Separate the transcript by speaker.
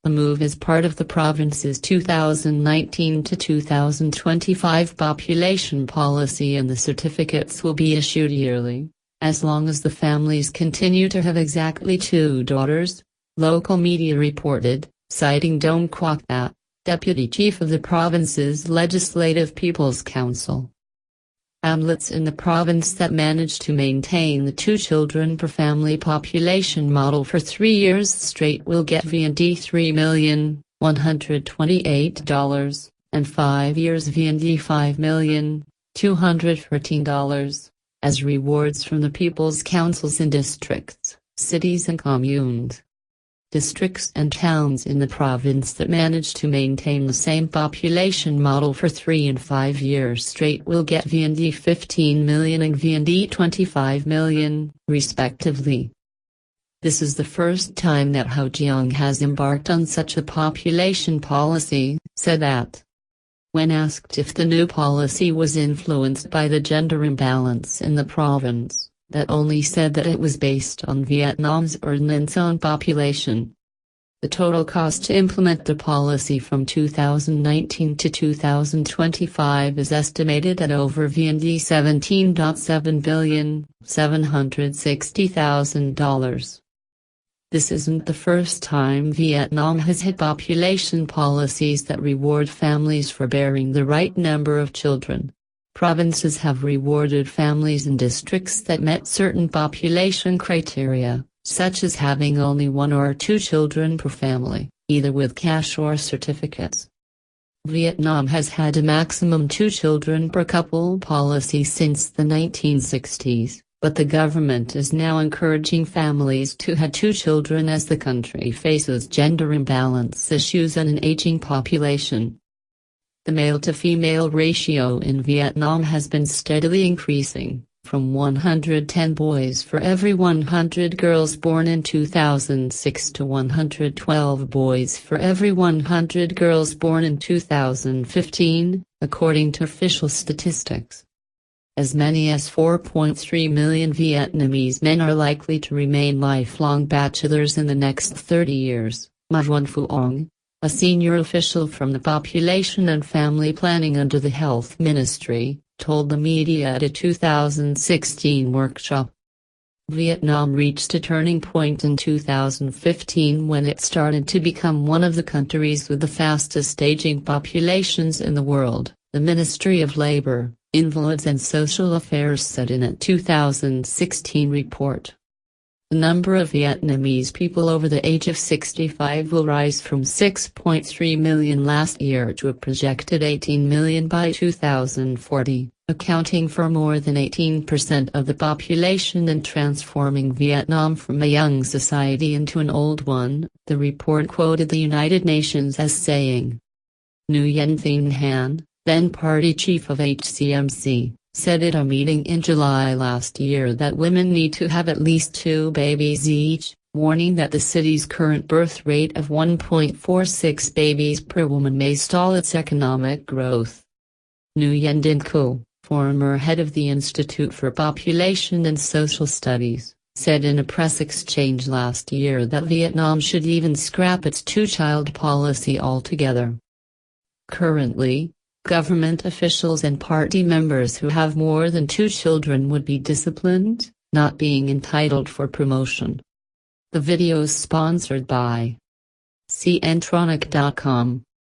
Speaker 1: The move is part of the province's 2019 to 2025 population policy, and the certificates will be issued yearly, as long as the families continue to have exactly 2 daughters, local media reported, citing Doan Quoc That, deputy chief of the province's Legislative People's Council. Hamlets in the province that managed to maintain the 2 children per family population model for 3 years straight will get VND $3,128, and 5 years VND $5,213, as rewards from the people's councils in districts, cities and communes. Districts and towns in the province that manage to maintain the same population model for 3 and 5 years straight will get VND 15 million and VND 25 million, respectively. This is the first time that Hau Giang has embarked on such a population policy, said That. When asked if the new policy was influenced by the gender imbalance in the province, That only said that it was based on Vietnam's ordnance on population. The total cost to implement the policy from 2019 to 2025 is estimated at over VND $17.760,000. This isn't the first time Vietnam has had population policies that reward families for bearing the right number of children. Provinces have rewarded families in districts that met certain population criteria, such as having only 1 or 2 children per family, either with cash or certificates. Vietnam has had a maximum 2 children per couple policy since the 1960s, but the government is now encouraging families to have 2 children as the country faces gender imbalance issues and an aging population. The male-to-female ratio in Vietnam has been steadily increasing, from 110 boys for every 100 girls born in 2006 to 112 boys for every 100 girls born in 2015, according to official statistics. As many as 4.3 million Vietnamese men are likely to remain lifelong bachelors in the next 30 years, Doan Quoc, a senior official from the Population and Family Planning under the Health Ministry, told the media at a 2016 workshop. Vietnam reached a turning point in 2015 when it started to become one of the countries with the fastest aging populations in the world, the Ministry of Labor, Invalids and Social Affairs said in a 2016 report. The number of Vietnamese people over the age of 65 will rise from 6.3 million last year to a projected 18 million by 2040, accounting for more than 18% of the population and transforming Vietnam from a young society into an old one, the report quoted the United Nations as saying. Nguyen Thien Han, then party chief of HCMC, said at a meeting in July last year that women need to have at least 2 babies each, warning that the city's current birth rate of 1.46 babies per woman may stall its economic growth. Nguyen Dinh Co, former head of the Institute for Population and Social Studies, said in a press exchange last year that Vietnam should even scrap its 2-child policy altogether. Currently, government officials and party members who have more than 2 children would be disciplined, not being entitled for promotion. The video is sponsored by citing.com.